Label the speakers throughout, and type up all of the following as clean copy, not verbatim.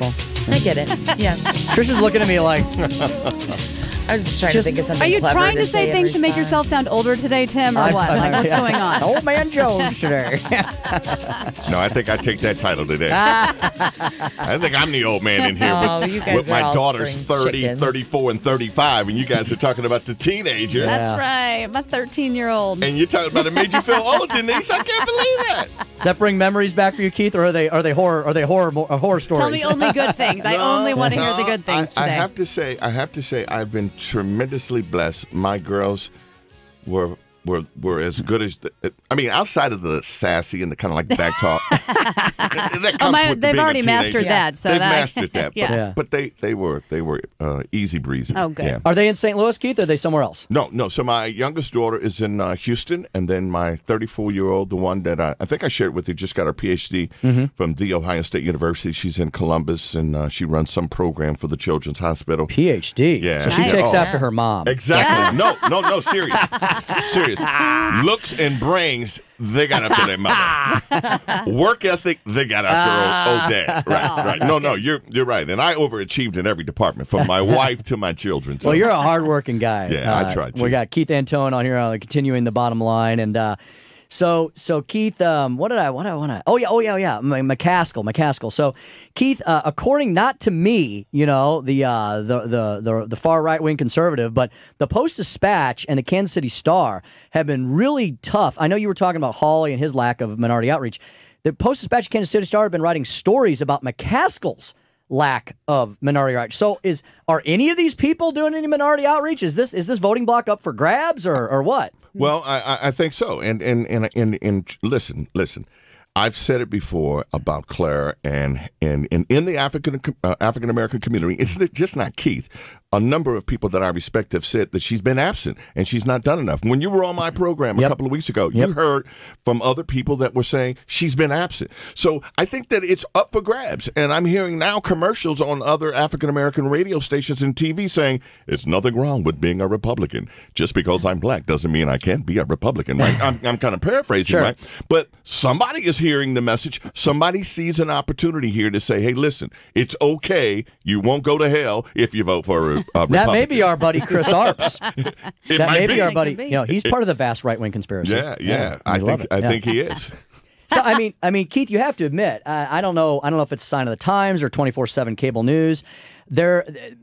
Speaker 1: beautiful.
Speaker 2: I get it. Yeah.
Speaker 1: Trisha's looking at me like...
Speaker 2: I was just trying to think of something
Speaker 3: Are you
Speaker 2: clever
Speaker 3: trying to say things to make
Speaker 2: response.
Speaker 3: yourself sound older today, Tim, or what? Like, what's going on?
Speaker 1: Old man Jones today.
Speaker 4: No, I think I take that title today. I think I'm the old man in here
Speaker 2: You guys
Speaker 4: with
Speaker 2: are
Speaker 4: my
Speaker 2: all
Speaker 4: daughters
Speaker 2: spring
Speaker 4: 30,
Speaker 2: chickens.
Speaker 4: 34, and 35, and you guys are talking about the teenager.
Speaker 1: Yeah.
Speaker 3: That's right. My 13-year-old.
Speaker 4: And you're talking about it made you feel old, Denise. I can't believe that.
Speaker 1: Does that bring memories back for you, Keith, or are they horror stories?
Speaker 3: Tell me only good things. I only want to hear the good things today.
Speaker 4: I have to say, I've been tremendously blessed. My girls were as good as outside of the sassy and the kind of like back talk. That comes with
Speaker 3: they've
Speaker 4: being a
Speaker 3: already mastered
Speaker 4: teenager.
Speaker 3: that. So
Speaker 4: they've
Speaker 3: that,
Speaker 4: mastered that.
Speaker 3: Yeah.
Speaker 4: But they were easy breezy.
Speaker 3: Oh, good.
Speaker 4: Yeah.
Speaker 1: Are they in St. Louis, Keith, or are they somewhere else?
Speaker 4: No. So my youngest daughter is in Houston, and then my 34-year-old, the one that I think I shared with you, just got her PhD from The Ohio State University. She's in Columbus, and she runs some program for the Children's Hospital.
Speaker 1: PhD.
Speaker 4: Yeah.
Speaker 1: So she
Speaker 3: Nice.
Speaker 1: takes after her mom.
Speaker 4: Exactly. No, serious. Looks and brains, they got after their mother. Work ethic, they got after old dad. Right. No, you're right. And I overachieved in every department, from my wife to my children. So.
Speaker 1: Well, you're a hardworking guy.
Speaker 4: Yeah, I tried to.
Speaker 1: We got Keith Antone on here, continuing the bottom line, and so Keith, what did I want to? Oh yeah, McCaskill. So Keith, according not to me, the far right wing conservative, but the Post-Dispatch and the Kansas City Star have been really tough. I know you were talking about Hawley and his lack of minority outreach. The Post-Dispatch and Kansas City Star have been writing stories about McCaskill's lack of minority outreach. So are any of these people doing any minority outreach? Is this voting block up for grabs or what?
Speaker 4: Well, I think so. And listen. I've said it before about Claire, and in the African American community, it's just not Keith. A number of people that I respect have said that she's been absent and she's not done enough. When you were on my program a couple of weeks ago, you heard from other people that were saying she's been absent. So I think that it's up for grabs. And I'm hearing now commercials on other African American radio stations and TV saying it's nothing wrong with being a Republican. Just because I'm black doesn't mean I can't be a Republican, right? I'm kind of paraphrasing, right? But somebody is hearing the message. Somebody sees an opportunity here to say, hey, listen, it's okay. You won't go to hell if you vote for a Republican.
Speaker 1: That may be our buddy Chris Arps.
Speaker 4: That
Speaker 1: may be our
Speaker 3: It
Speaker 1: buddy.
Speaker 3: could be.
Speaker 1: He's part of the vast right wing conspiracy.
Speaker 4: Yeah. I think he is.
Speaker 1: So I mean, Keith, you have to admit, I don't know if it's a sign of the times or 24/7 cable news.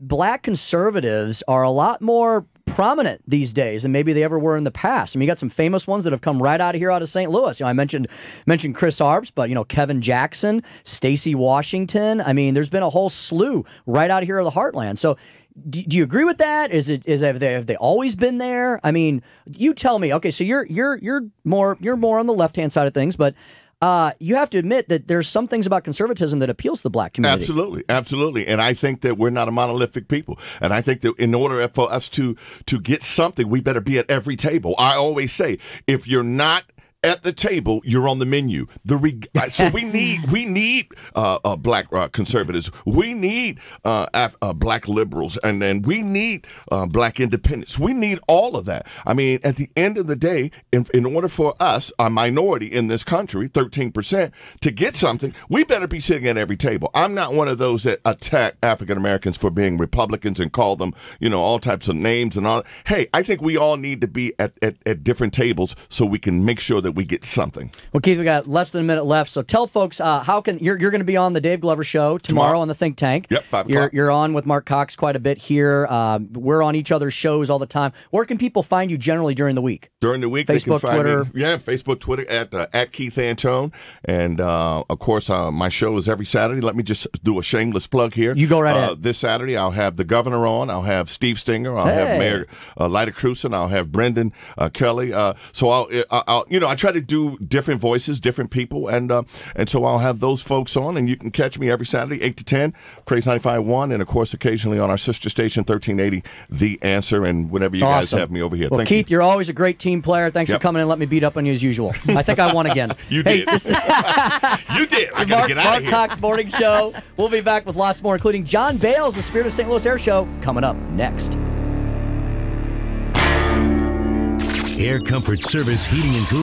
Speaker 1: Black conservatives are a lot more prominent these days than maybe they ever were in the past. I mean, you got some famous ones that have come right out of St. Louis. I mentioned Chris Arps, but Kevin Jackson, Stacey Washington. I mean, there's been a whole slew right out here of the heartland. So do you agree with that? Have they always been there? I mean, you tell me. Okay, so you're more on the left-hand side of things, but you have to admit that there's some things about conservatism that appeals to the black community.
Speaker 4: Absolutely. And I think that we're not a monolithic people. And I think that in order for us to get something, we better be at every table. I always say, if you're not at the table, you're on the menu. So we need black conservatives. We need black liberals, and then we need black independents. We need all of that. I mean, at the end of the day, in order for us, a minority in this country, 13%, to get something, we better be sitting at every table. I'm not one of those that attack African Americans for being Republicans and call them, all types of names and all. Hey, I think we all need to be at different tables so we can make sure that we get something.
Speaker 1: Well, Keith, we got less than a minute left, so tell folks how can you're going to be on the Dave Glover Show tomorrow on the Think Tank.
Speaker 4: Yep, 5 o'clock.
Speaker 1: You're on with Mark Cox quite a bit here. We're on each other's shows all the time. Where can people find you generally during the week?
Speaker 4: During the week,
Speaker 1: Facebook,
Speaker 4: they can find
Speaker 1: Twitter.
Speaker 4: me, Facebook, Twitter at Keith Antone, and of course my show is every Saturday. Let me just do a shameless plug here.
Speaker 1: You go right ahead.
Speaker 4: This Saturday, I'll have the governor on. I'll have Steve Stinger. I'll have Mayor Lyda Crewson. I'll have Brendan Kelly. So I'll I try to do different voices, different people, and so I'll have those folks on, and you can catch me every Saturday, 8 to 10, Praise 95.1, and of course occasionally on our sister station, 1380, The Answer, and whenever you guys have me over here.
Speaker 1: Well,
Speaker 4: Thank
Speaker 1: Keith,
Speaker 4: you.
Speaker 1: You're always a great team player. Thanks for coming in and let me beat up on you as usual. I think I won again.
Speaker 4: You did. You did. I gotta get out of here.
Speaker 1: Mark Cox Morning Show. We'll be back with lots more, including John Bales, the Spirit of St. Louis Air Show, coming up next.
Speaker 5: Air Comfort Service Heating and Cooling.